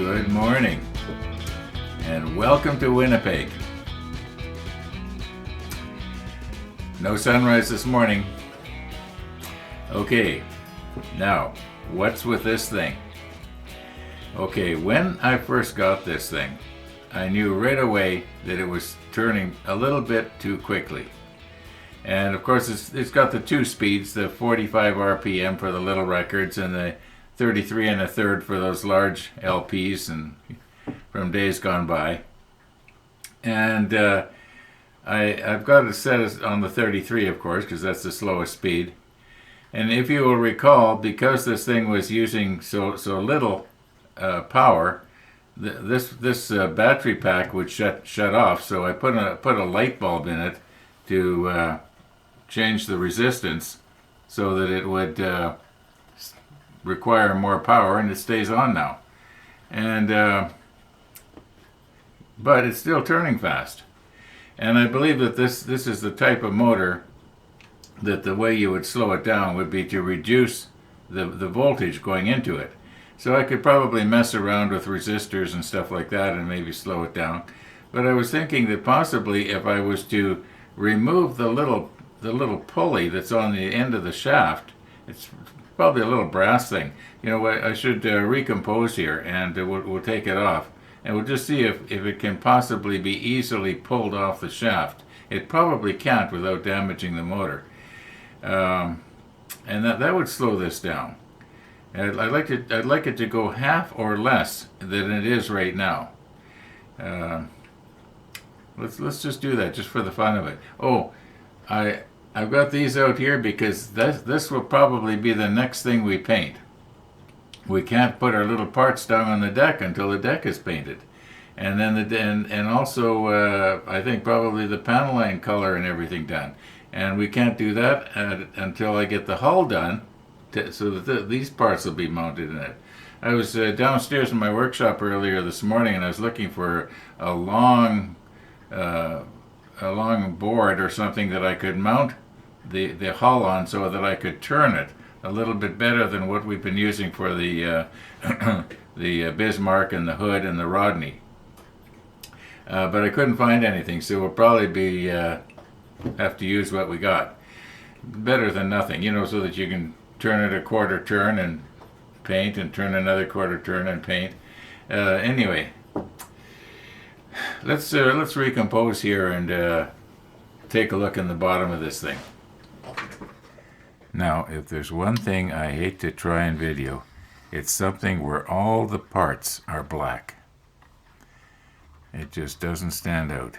Good morning, and welcome to Winnipeg. No sunrise this morning. Okay, now, what's with this thing? Okay, when I first got this thing, I knew right away that it was turning a little bit too quickly. And of course, it's got the two speeds, the 45 RPM for the little records and the 33 and a third for those large LPs and from days gone by. And I've got it set on the 33, of course, because that's the slowest speed. And if you will recall, because this thing was using so little power, this battery pack would shut off. So I put a light bulb in it to change the resistance so that it would require more power, and it stays on now. And but it's still turning fast. And I believe that this is the type of motor that the way you would slow it down would be to reduce the voltage going into it. So I could probably mess around with resistors and stuff like that and maybe slow it down. But I was thinking that possibly if I was to remove the little pulley that's on the end of the shaft, it's probably a little brass thing. You know what, I should recompose here, and we'll take it off. And we'll just see if it can possibly be easily pulled off the shaft. It probably can't without damaging the motor. And that would slow this down. I'd like it to go half or less than it is right now. Let's just do that just for the fun of it. Oh, I've got these out here because this will probably be the next thing we paint. We can't put our little parts down on the deck until the deck is painted, and then and also I think probably the panel line color and everything done. And we can't do that until I get the hull done, so that these parts will be mounted in it. I was downstairs in my workshop earlier this morning, and I was looking for a long board or something that I could mount the hull on so that I could turn it a little bit better than what we've been using for the the Bismarck and the Hood and the Rodney. But I couldn't find anything, so we'll probably be have to use what we got. Better than nothing, you know, so that you can turn it a quarter turn and paint, and turn another quarter turn and paint. Anyway, let's recompose here and take a look in the bottom of this thing. Now, if there's one thing I hate to try in video, it's something where all the parts are black. It just doesn't stand out.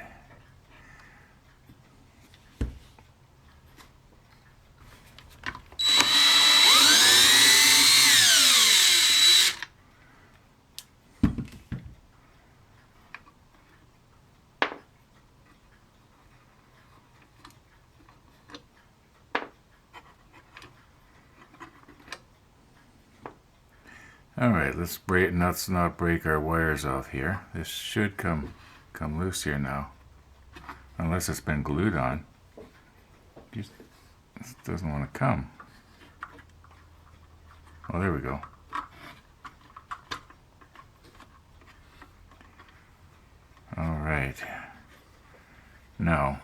All right, let's not break our wires off here. This should come loose here now, unless it's been glued on. It doesn't want to come. Oh, there we go. All right. Now,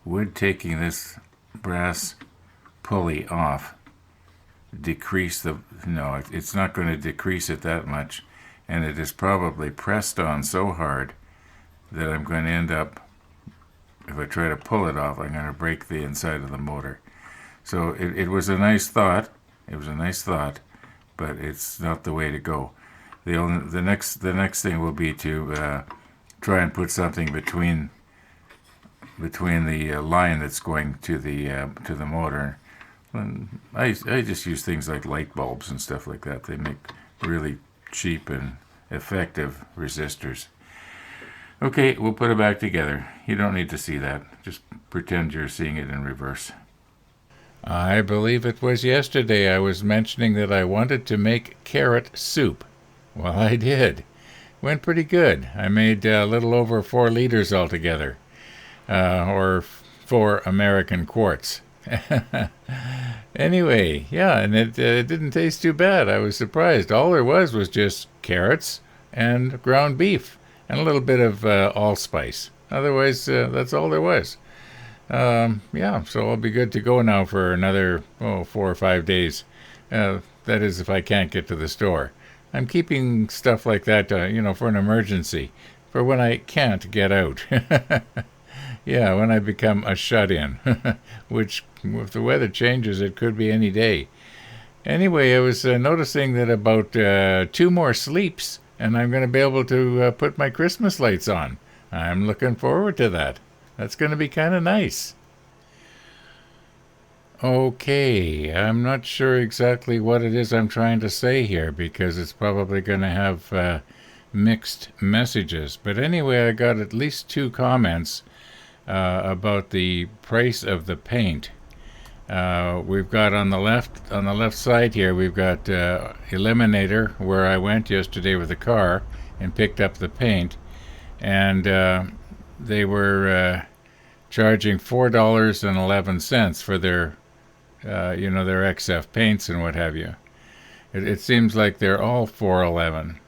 would taking this brass pulley off decrease it's not going to decrease it that much, and it is probably pressed on so hard that I'm going to end up, if I try to pull it off, I'm going to break the inside of the motor. So it was a nice thought. It was a nice thought, but it's not the way to go. The next thing will be to try and put something between the line that's going to the motor. And I just use things like light bulbs and stuff like that. They make really cheap and effective resistors. Okay, we'll put it back together. You don't need to see that. Just pretend you're seeing it in reverse. I believe it was yesterday I was mentioning that I wanted to make carrot soup. Well, I did. Went pretty good. I made a little over 4 liters altogether, or 4 American quarts. Anyway, yeah, and it didn't taste too bad. I was surprised. All there was just carrots and ground beef and a little bit of allspice. Otherwise, that's all there was. Yeah, so I'll be good to go now for another 4 or 5 days. That is, if I can't get to the store. I'm keeping stuff like that, for an emergency, for when I can't get out. Yeah, when I become a shut-in, which, if the weather changes, it could be any day. Anyway, I was noticing that about 2 more sleeps, and I'm going to be able to put my Christmas lights on. I'm looking forward to that. That's going to be kind of nice. Okay, I'm not sure exactly what it is I'm trying to say here because it's probably going to have mixed messages. But anyway, I got at least 2 comments about the price of the paint. We've got on the left side here, we've got Eliminator, where I went yesterday with a car and picked up the paint, and they were charging $4.11 for their their XF paints and what have you. It seems like they're all 411.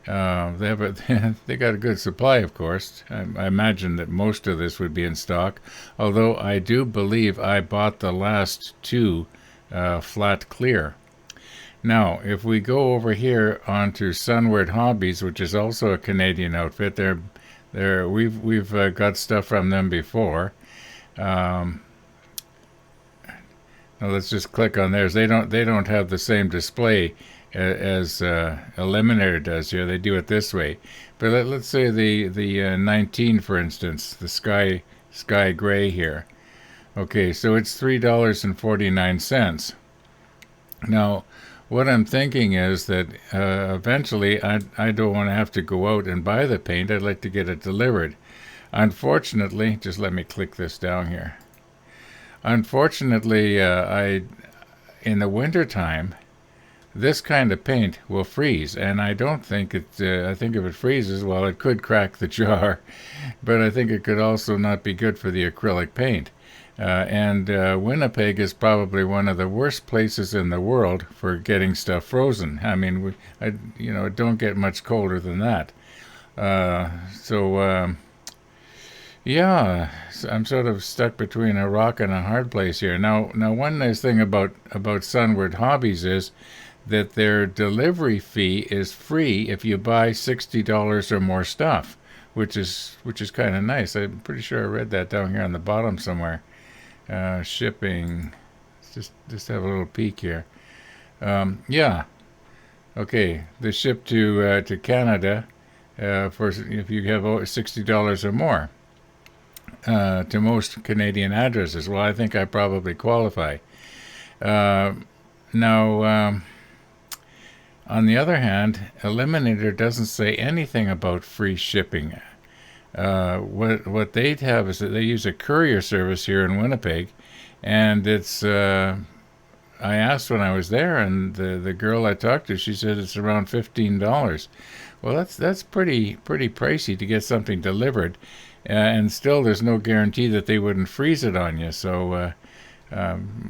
They got a good supply, of course. I imagine that most of this would be in stock, although I do believe I bought the last 2 flat clear. Now, if we go over here onto Sunward Hobbies, which is also a Canadian outfit, we've got stuff from them before. Now let's just click on theirs. They don't have the same display as Eliminator does here. They do it this way. But let's say the 19, for instance, the sky gray here. Okay, so it's $3.49. Now, what I'm thinking is that eventually I don't want to have to go out and buy the paint. I'd like to get it delivered. Unfortunately, just let me click this down here. Unfortunately, in the wintertime, this kind of paint will freeze, and I don't think I think if it freezes, well, it could crack the jar, but I think it could also not be good for the acrylic paint. And Winnipeg is probably one of the worst places in the world for getting stuff frozen. I mean, it don't get much colder than that. Yeah, I'm sort of stuck between a rock and a hard place here. Now, one nice thing about Sunward Hobbies is that their delivery fee is free if you buy $60 or more stuff, which is kind of nice. I'm pretty sure I read that down here on the bottom somewhere. Shipping. Let's just have a little peek here. Yeah. Okay, the ship to Canada for if you have $60 or more. To most Canadian addresses. Well, I think I probably qualify. Now, on the other hand, Eliminator doesn't say anything about free shipping. What they have is that they use a courier service here in Winnipeg, and it's. I asked when I was there, and the girl I talked to, she said it's around $15. Well, that's pretty pricey to get something delivered. And still, there's no guarantee that they wouldn't freeze it on you. So,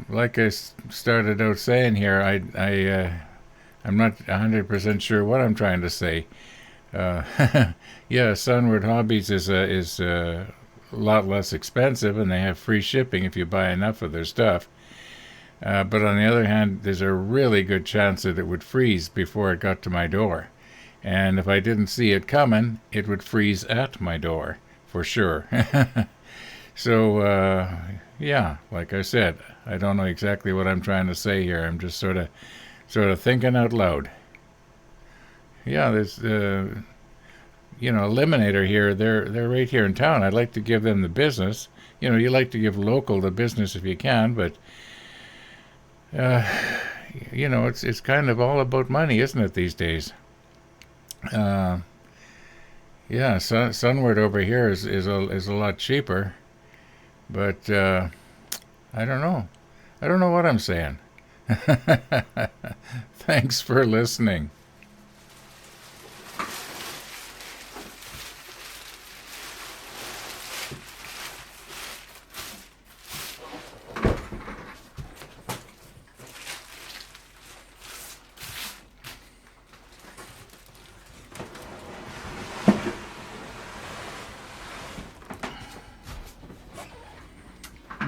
like I started out saying here, I'm not 100% sure what I'm trying to say. Yeah, Sunward Hobbies is a lot less expensive, and they have free shipping if you buy enough of their stuff. But on the other hand, there's a really good chance that it would freeze before it got to my door. And if I didn't see it coming, it would freeze at my door. For sure. So, yeah, like I said, I don't know exactly what I'm trying to say here. I'm just sort of thinking out loud. Yeah, there's, Eliminator here. They're right here in town. I'd like to give them the business. You like to give local the business if you can, but, it's kind of all about money, isn't it, these days? Yeah, Sunward over here is a lot cheaper, but I don't know. I don't know what I'm saying. Thanks for listening.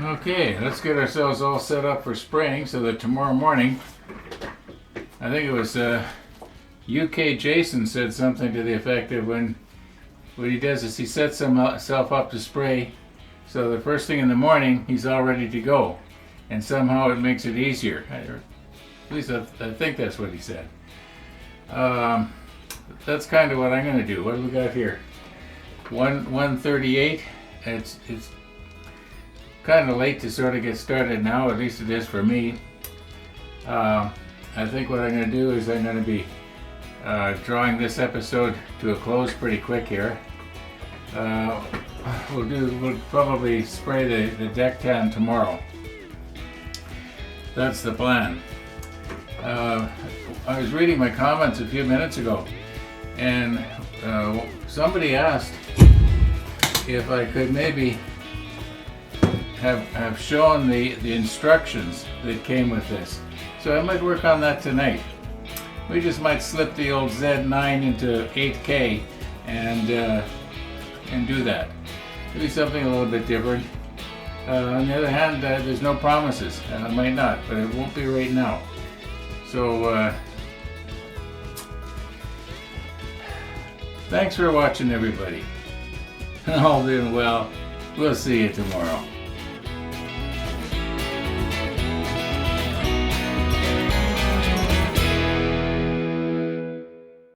Okay, let's get ourselves all set up for spraying so that tomorrow morning, I think it was UK Jason said something to the effect of what he does is he sets himself up to spray, so the first thing in the morning he's all ready to go, and somehow it makes it easier. At least I think that's what he said. That's kind of what I'm going to do. What do we got here? 1:38. It's kind of late to sort of get started now, at least it is for me. I think what I'm going to do is I'm going to be drawing this episode to a close pretty quick here. We'll probably spray the deck tan tomorrow. That's the plan. I was reading my comments a few minutes ago, and somebody asked if I could maybe have shown the instructions that came with this. So I might work on that tonight. We just might slip the old Z9 into 8K and do that. Maybe something a little bit different. On the other hand, there's no promises. I might not, but it won't be right now. So thanks for watching, everybody. All doing well. We'll see you tomorrow.